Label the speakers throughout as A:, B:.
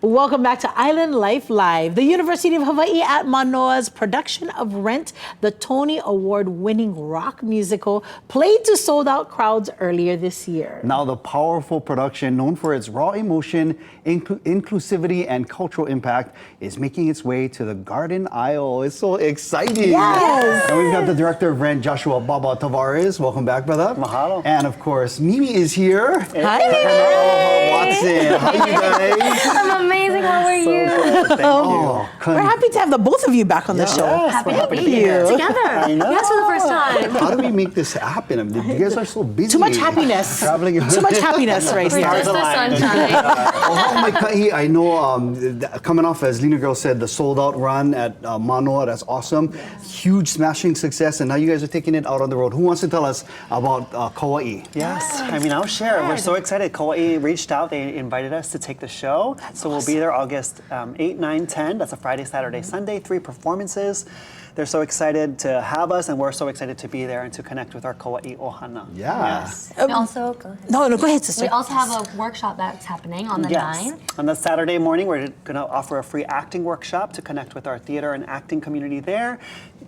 A: Welcome back to Island Life Live. The University of Hawaii at Manoa's production of Rent, the Tony Award-winning rock musical, played to sold-out crowds earlier this year.
B: Now, the powerful production, known for its raw emotion, inclusivity, and cultural impact, is making its way to the Garden Isle. It's so exciting.
A: Yes.
B: And we've got the director of Rent, Joshua Baba Tavares. Welcome back, brother.
C: Mahalo.
B: And of course, Mimi is here.
A: Hi,
B: Mimi. Watson. How are you guys?
D: I'm amazing. How are you?
C: Thank you.
A: We're happy to have the both of you back on the show.
B: Yes,
C: We're happy to
A: Thank
C: be here.
A: you.
D: Together.
B: I know.
D: Yes, for the first time.
B: How do we make this happen? I mean, you guys are so busy.
A: Too much happiness.
B: Traveling.
A: Too much happiness right
D: Just
A: here.
D: the sunshine.
B: I know coming off, as Lena Girl said, the sold-out run at Manoa, that's awesome. Huge smashing success, and now you guys are taking it out on the road. Who wants to tell us about Kauai?
C: Yes, I mean, I'll share. We're so excited. Kauai reached out. They invited us to take the show. So we'll be there August 8, 9, 10. That's a Friday, Saturday, Sunday, 3 performances. They're so excited to have us, and we're so excited to be there and to connect with our Kauai Ohana.
B: Yeah.
C: Yes.
D: We also go ahead.
A: No, go ahead, sister.
D: We also have a workshop that's happening on the 9th.
C: On the Saturday morning, we're going to offer a free acting workshop to connect with our theater and acting community there.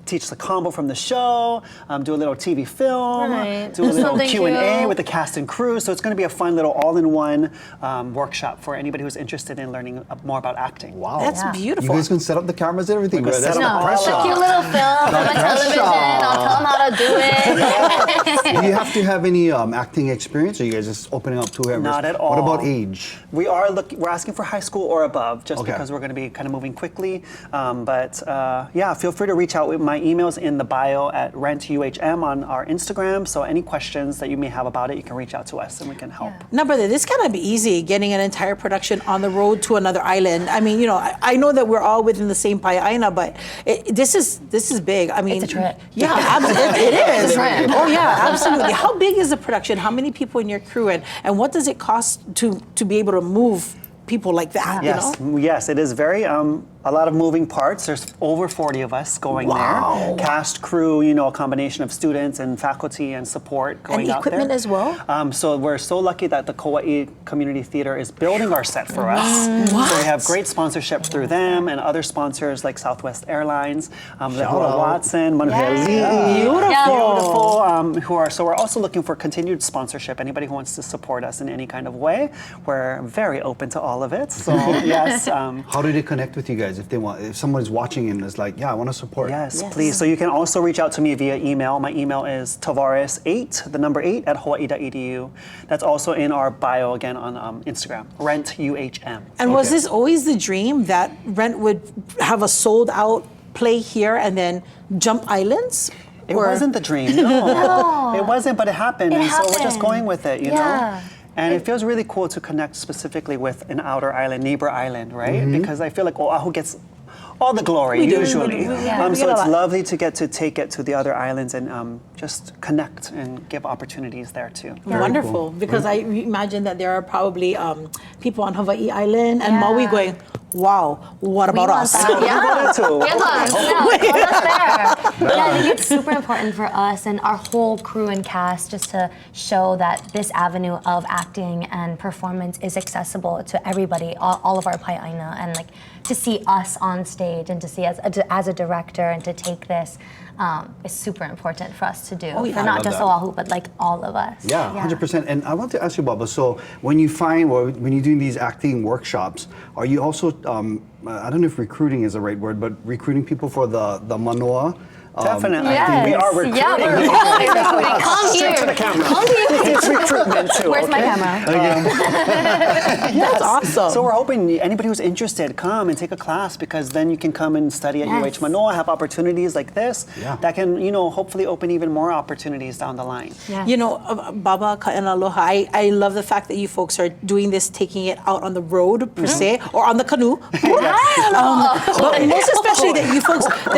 C: Teach the combo from the show, do a little TV film,
D: Right.
C: do a little
D: Something
C: Q&A
D: cute.
C: with the cast and crew. So it's going to be a fun little all-in-one workshop for anybody who's interested in learning more about acting.
B: Wow.
A: That's
D: Yeah.
B: You
A: beautiful.
B: guys can set up the cameras and everything.
C: We're gonna
B: That's
C: set up
B: the
C: the
D: It's
B: pressure.
D: a cute little film from a television. I'll tell them how to do it.
B: Do you have to have any acting experience, or are you guys just opening up to whoever?
C: Not at all.
B: What about age?
C: We're asking for high school or above, just
B: Okay.
C: because we're going to be kind of moving quickly. Yeah, feel free to reach out. My email's in the bio at RentUHM on our Instagram. So any questions that you may have about it, you can reach out to us and we can help.
D: Yeah.
A: Now, brother, this cannot be easy, getting an entire production on the road to another island. I mean, I know that we're all within the same paeaina, but this is big. I mean,
D: It's a trip.
A: Yeah, absolutely, it is.
D: It's a trip.
A: Oh yeah, absolutely. How big is the production? How many people in your crew, and what does it cost to be able to move people like that?
C: Yes,
A: You know?
C: yes, it is very a lot of moving parts. There's over 40 of us going
A: Wow.
C: there. Cast, crew, a combination of students and faculty and support going
A: And
C: out there.
A: equipment as well?
C: So we're so lucky that the Kauai Community Theater is building our set for us.
A: What?
C: So we have great sponsorship through them and other sponsors like Southwest Airlines,
B: Shout
C: Lehua
B: out.
C: Watson, Manoa,
A: Beautiful.
C: so we're also looking for continued sponsorship. Anybody who wants to support us in any kind of way, we're very open to all of it. So yes.
B: How do they connect with you guys if they want? If someone is watching and is like, yeah, I want to support.
C: Yes,
A: Yes.
C: please. So you can also reach out to me via email. My email is tavares8, the number 8, at hawaii.edu. That's also in our bio again on Instagram, RentUHM.
A: And was
B: Okay.
A: this always the dream that Rent would have a sold out play here and then jump islands?
C: It
A: Or-
C: wasn't the dream, no. It wasn't, but it happened.
D: It
C: and so we're just
D: happened.
C: going with it, you know?
D: Yeah.
C: And it feels really cool to connect specifically with an outer island, neighbor island, right?
B: Mm-hmm.
C: Because I feel like Oahu gets all the glory,
A: We do.
C: usually.
A: We
C: So
A: get a
C: it's
A: lot.
C: lovely to get to take it to the other islands and just connect and give opportunities there too.
A: Wonderful,
B: cool.
A: because I imagine that there are probably people on Hawaii Island and
D: Yeah.
A: Maui going, wow, what about
D: want
A: us?
D: that. Yeah.
C: too.
D: Get us. Yeah, put us there. Yeah, I think it's super important for us and our whole crew and cast just to show that this avenue of acting and performance is accessible to everybody, all of our paeaina, and like to see us on stage and to see us as a director and to take this is super important for us to do.
A: yeah.
D: For
A: I
D: not
B: love
D: just
B: that.
D: Oahu, but like all of us.
B: Yeah, 100%. And I want to ask you, Baba, so when you're doing these acting workshops, are you also, I don't know if recruiting is the right word, but recruiting people for the Manoa?
C: Definitely.
D: Yes.
C: We are recruiting.
D: Yeah, we're always recruiting. Come
C: Straight
D: here.
C: to the camera.
D: Come here.
C: It's recruitment too.
D: Where's my
C: okay?
D: camera?
A: That's awesome.
C: So we're hoping anybody who's interested, come and take a class, because then you can come and study at
D: Yes.
C: UH Manoa, have opportunities like this
B: Yeah.
C: that can, hopefully open even more opportunities down the line.
D: Yeah.
A: Baba Ka'ena Aloha, I love the fact that you folks are doing this, taking it out on the road per se, or on the canoe. But most especially that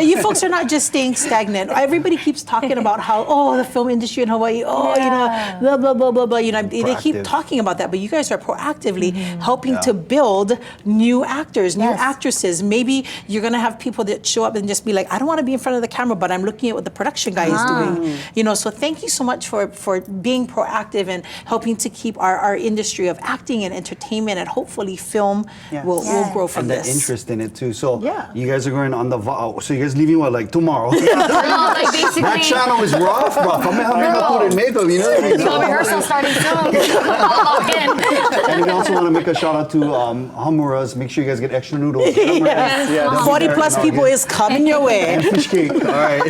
A: you folks are not just staying stagnant. Everybody keeps talking about how, the film industry in Hawaii, blah, blah, blah, blah, blah. They keep
B: Proactive.
A: talking about that, but you guys are proactively helping to build new actors, new actresses. Maybe you're going to have people that show up and just be like, I don't want to be in front of the camera, but I'm looking at what the production guy is doing. So thank you so much for being proactive and helping to keep our industry of acting and entertainment and hopefully film will grow from
B: And
A: this.
B: the interest in it too. So
A: Yeah.
B: you guys are going on the so you guys leaving like tomorrow?
D: Like basically,
B: That channel is rough, bro. Kami put in makeup, you know.
D: so rehearsal starting soon. Log in.
B: And we also want to make a shout out to Hamura's. Make sure you guys get extra noodles.
A: The 40 plus people is coming your way.
B: And fish cake. All right.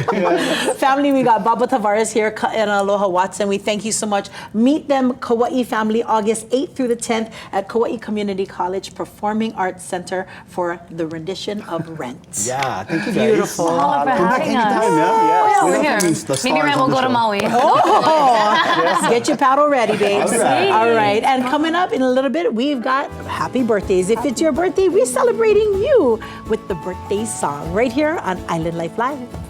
A: Family, we got Baba Tavares here and Aloha Watson. We thank you so much. Meet them, Kauai family, August 8th through the 10th at Kauai Community College Performing Arts Center for the rendition of Rent.
B: Yeah, thank you guys.
A: Beautiful.
D: Holla for
B: Come back
D: having us.
B: anytime, yeah.
D: Yeah,
B: We
D: we're
B: love
D: here.
B: having the
D: Maybe
B: stars
D: Rand
B: on
D: will
B: the
D: go to
B: show.
D: Maui.
A: Get your paddle ready, babes.
D: Sweet.
A: All right. And coming up in a little bit, we've got happy birthdays. If it's your birthday, we're celebrating you with the birthday song right here on Island Life Live.